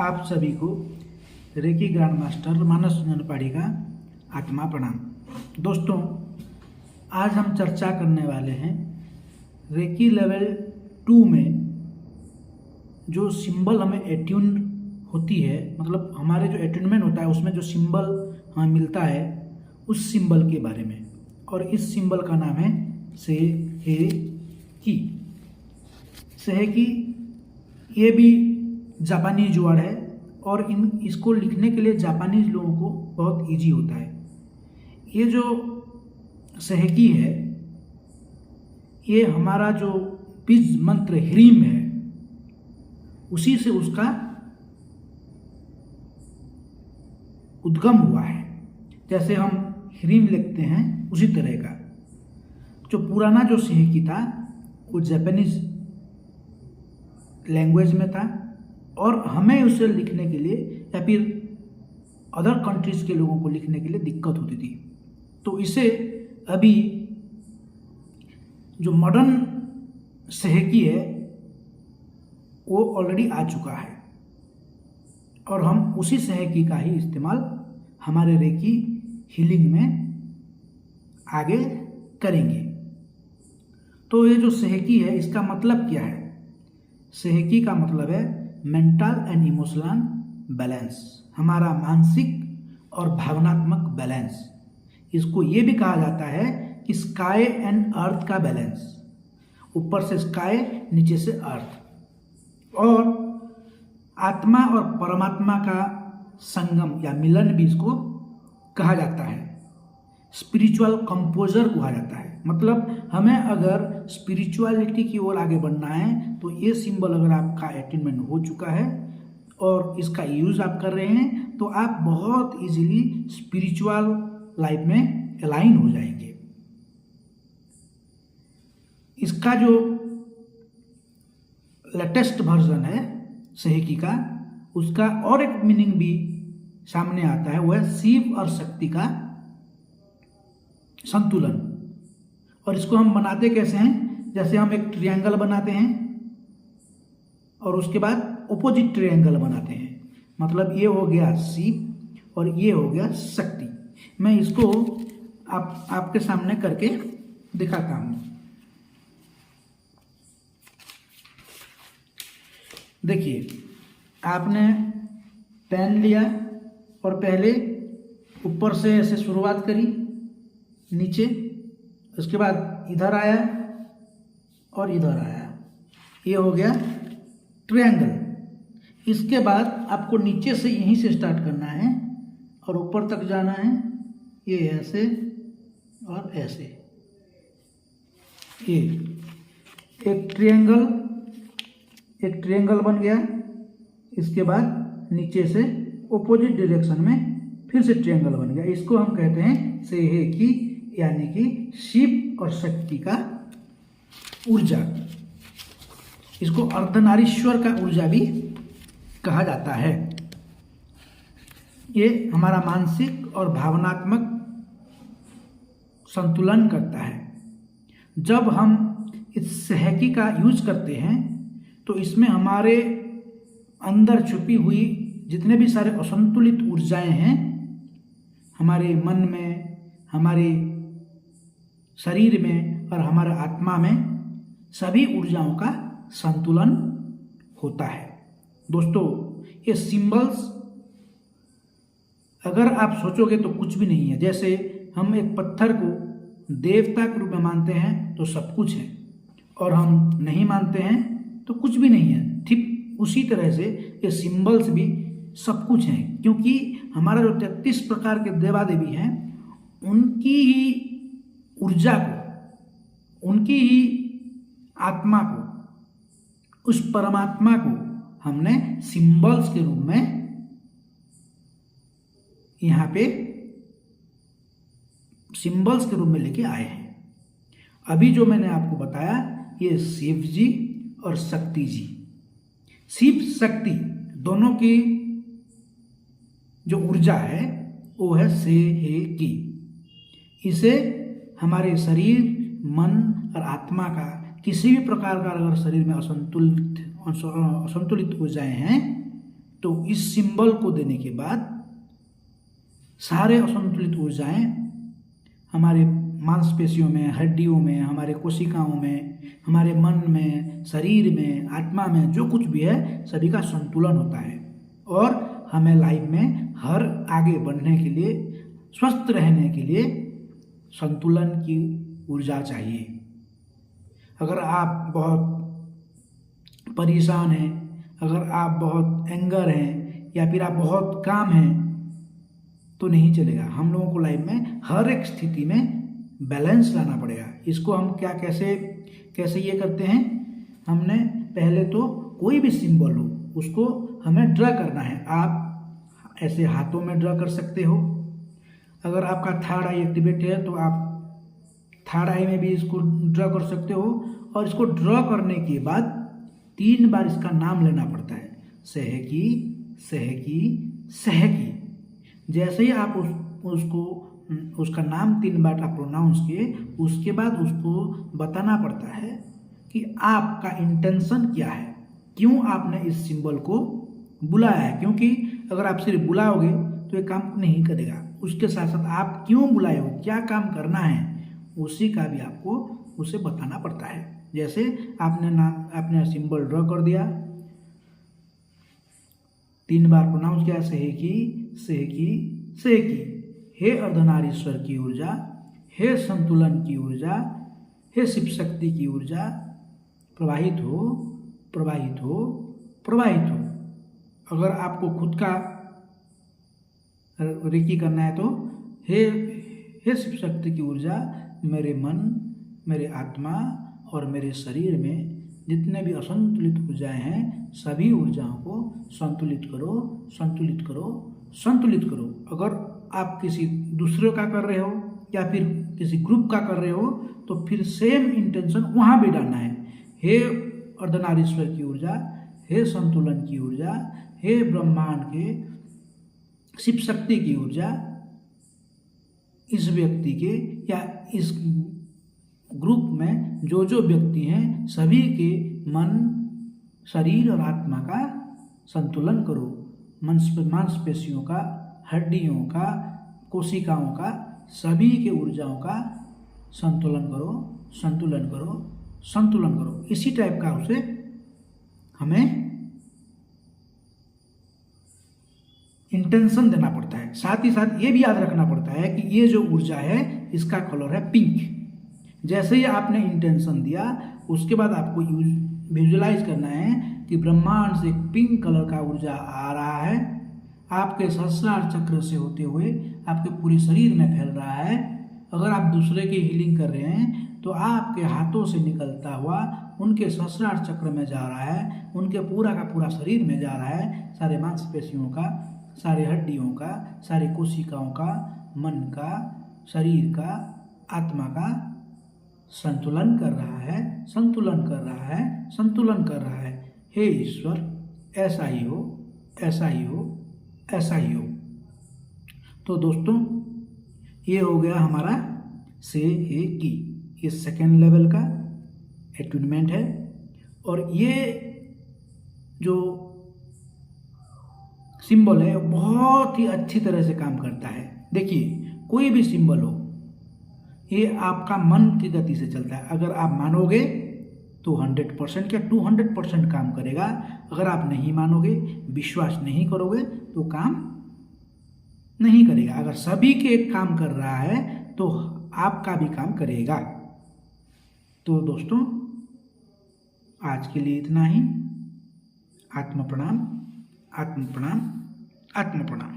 आप सभी को रेकी ग्रैंड मास्टर मानस ननपाड़ी का आत्मा प्रणाम। दोस्तों, आज हम चर्चा करने वाले हैं रेकी लेवल 2 में जो सिंबल हमें एट्यून होती है, मतलब हमारे जो एट्यूनमेंट होता है उसमें जो सिंबल हमें मिलता है उस सिंबल के बारे में। और इस सिंबल का नाम है सेहेकी। सेहेकी ये भी जापानीज वर्ड है और इसको लिखने के लिए जापानीज लोगों को बहुत इजी होता है। ये जो सेहेकी है ये हमारा जो बीज मंत्र ह्रीम है उसी से उसका उद्गम हुआ है। जैसे हम ह्रीम लिखते हैं उसी तरह का जो पुराना जो सेहेकी था वो जापानीज लैंग्वेज में था और हमें उसे लिखने के लिए या फिर अदर कंट्रीज के लोगों को लिखने के लिए दिक्कत होती थी। तो इसे अभी जो मॉडर्न सेहेकी है वो ऑलरेडी आ चुका है और हम उसी सेहेकी का ही इस्तेमाल हमारे रेकी हीलिंग में आगे करेंगे। तो ये जो सेहेकी है इसका मतलब क्या है? सेहेकी का मतलब है मेंटल एंड इमोशनल बैलेंस, हमारा मानसिक और भावनात्मक बैलेंस। इसको ये भी कहा जाता है कि स्काई एंड अर्थ का बैलेंस, ऊपर से स्काई नीचे से अर्थ, और आत्मा और परमात्मा का संगम या मिलन भी इसको कहा जाता है। स्पिरिचुअल कंपोजर कहा जाता है। मतलब हमें अगर स्पिरिचुअलिटी की ओर आगे बढ़ना है तो ये सिंबल अगर आपका अटेनमेंट हो चुका है और इसका यूज़ आप कर रहे हैं तो आप बहुत इजीली स्पिरिचुअल लाइफ में अलाइन हो जाएंगे। इसका जो लेटेस्ट वर्जन है सेहेकी का, उसका और एक मीनिंग भी सामने आता है, वो है शिव और शक्ति का संतुलन। और इसको हम बनाते कैसे हैं? जैसे हम एक ट्रायंगल बनाते हैं और उसके बाद ऑपोजिट ट्रायंगल बनाते हैं, मतलब ये हो गया शिव और ये हो गया शक्ति। मैं इसको आपके सामने करके दिखाता हूं। देखिए, आपने पेन लिया और पहले ऊपर से ऐसे शुरुआत करी नीचे, उसके बाद इधर आया और इधर आया, ये हो गया ट्रायंगल। इसके बाद आपको नीचे से यहीं से स्टार्ट करना है और ऊपर तक जाना है, ये ऐसे और ऐसे। ये एक ट्रायंगल बन गया। इसके बाद नीचे से ऑपोजिट डायरेक्शन में फिर से ट्रायंगल बन गया। इसको हम कहते हैं सेहेकी, यानी कि शिव और शक्ति का ऊर्जा। इसको अर्धनारीश्वर का ऊर्जा भी कहा जाता है। ये हमारा मानसिक और भावनात्मक संतुलन करता है। जब हम इस सेहेकी का यूज करते हैं तो इसमें हमारे अंदर छुपी हुई जितने भी सारे असंतुलित ऊर्जाएं हैं, हमारे मन में, हमारे शरीर में और हमारे आत्मा में, सभी ऊर्जाओं का संतुलन होता है। दोस्तों, ये सिंबल्स अगर आप सोचोगे तो कुछ भी नहीं है। जैसे हम एक पत्थर को देवता के रूप में मानते हैं तो सब कुछ है, और हम नहीं मानते हैं तो कुछ भी नहीं है। ठीक उसी तरह से ये सिंबल्स भी सब कुछ हैं, क्योंकि हमारा जो 33 प्रकार के देवा देवी हैं उनकी ही ऊर्जा को, उनकी ही आत्मा को, उस परमात्मा को हमने सिंबल्स के रूप में यहाँ पे सिंबल्स के रूप में लेके आए हैं। अभी जो मैंने आपको बताया ये शिव जी और शक्ति जी, शिव शक्ति दोनों की जो ऊर्जा है वो है सेहेकी। इसे हमारे शरीर, मन और आत्मा का किसी भी प्रकार का अगर शरीर में असंतुलित ऊर्जाएं हैं तो इस सिंबल को देने के बाद सारे असंतुलित ऊर्जाएं हमारे मांसपेशियों में, हड्डियों में, हमारे कोशिकाओं में, हमारे मन में, शरीर में, आत्मा में, जो कुछ भी है सभी का संतुलन होता है। और हमें लाइफ में हर आगे बढ़ने के लिए, स्वस्थ रहने के लिए संतुलन की ऊर्जा चाहिए। अगर आप बहुत परेशान हैं, अगर आप बहुत एंगर हैं या फिर आप बहुत काम हैं तो नहीं चलेगा। हम लोगों को लाइफ में हर एक स्थिति में बैलेंस लाना पड़ेगा। इसको हम कैसे ये करते हैं, हमने पहले तो कोई भी सिंबल हो उसको हमें ड्रा करना है। आप ऐसे हाथों में ड्रा कर सकते हो। अगर आपका थर्ड आई एक्टिवेट है तो आप थर्ड आई में भी इसको ड्रा कर सकते हो। और इसको ड्रा करने के बाद 3 बार इसका नाम लेना पड़ता है, सहकी सहकी सहकी। जैसे ही आप उसका नाम 3 बार आप प्रोनाउंस किए, उसके बाद उसको बताना पड़ता है कि आपका इंटेंशन क्या है, क्यों आपने इस सिंबल को बुलाया है। क्योंकि अगर आप सिर्फ बुलाओगे तो ये काम नहीं करेगा। उसके साथ साथ आप क्यों बुलाए हो, क्या काम करना है, उसी का भी आपको उसे बताना पड़ता है। जैसे आपने सिंबल ड्रॉ कर दिया, 3 बार प्रोनाउंस किया, सहकी सहकी सहकी। हे अर्धनारीश्वर की ऊर्जा, हे संतुलन की ऊर्जा, हे शिव शक्ति की ऊर्जा, प्रवाहित हो प्रवाहित हो प्रवाहित हो। अगर आपको खुद का रेकी करना है तो हे शिव शक्ति की ऊर्जा मेरे मन, मेरे आत्मा और मेरे शरीर में जितने भी असंतुलित ऊर्जाएं हैं सभी ऊर्जाओं को संतुलित करो, संतुलित करो, संतुलित करो। अगर आप किसी दूसरे का कर रहे हो या फिर किसी ग्रुप का कर रहे हो तो फिर सेम इंटेंशन वहाँ भी डालना है। हे अर्धनारीश्वर की ऊर्जा, हे संतुलन की ऊर्जा, हे ब्रह्मांड के शिव शक्ति की ऊर्जा, इस व्यक्ति के या इस ग्रुप में जो जो व्यक्ति हैं सभी के मन, शरीर और आत्मा का संतुलन करो। मांसपेशियों का, हड्डियों का, कोशिकाओं का, सभी के ऊर्जाओं का संतुलन करो, संतुलन करो, संतुलन करो। इसी टाइप का उसे हमें इंटेंशन देना पड़ता है। साथ ही साथ ये भी याद रखना पड़ता है कि ये जो ऊर्जा है इसका कलर है पिंक। जैसे ही आपने इंटेंशन दिया उसके बाद आपको विजुलाइज करना है कि ब्रह्मांड से पिंक कलर का ऊर्जा आ रहा है, आपके सहस्रार चक्र से होते हुए आपके पूरे शरीर में फैल रहा है। अगर आप दूसरे की हीलिंग कर रहे हैं तो आपके हाथों से निकलता हुआ उनके सहस्रार चक्र में जा रहा है, उनके पूरा का पूरा शरीर में जा रहा है। सारे मांसपेशियों का, सारे हड्डियों का, सारे कोशिकाओं का, मन का, शरीर का, आत्मा का संतुलन कर रहा है, संतुलन कर रहा है, संतुलन कर रहा है। हे ईश्वर, ऐसा ही हो, ऐसा ही हो, ऐसा ही हो। तो दोस्तों ये हो गया हमारा से हे की, ये सेकेंड लेवल का एट्यूनमेंट है। और ये जो सिंबल है बहुत ही अच्छी तरह से काम करता है। देखिए कोई भी सिंबल हो ये आपका मन की गति से चलता है। अगर आप मानोगे तो 100% या 200% काम करेगा। अगर आप नहीं मानोगे, विश्वास नहीं करोगे तो काम नहीं करेगा। अगर सभी के काम कर रहा है तो आपका भी काम करेगा। तो दोस्तों आज के लिए इतना ही। आत्म प्रणाम, आत्म प्रणाम, आत्म प्रणाम।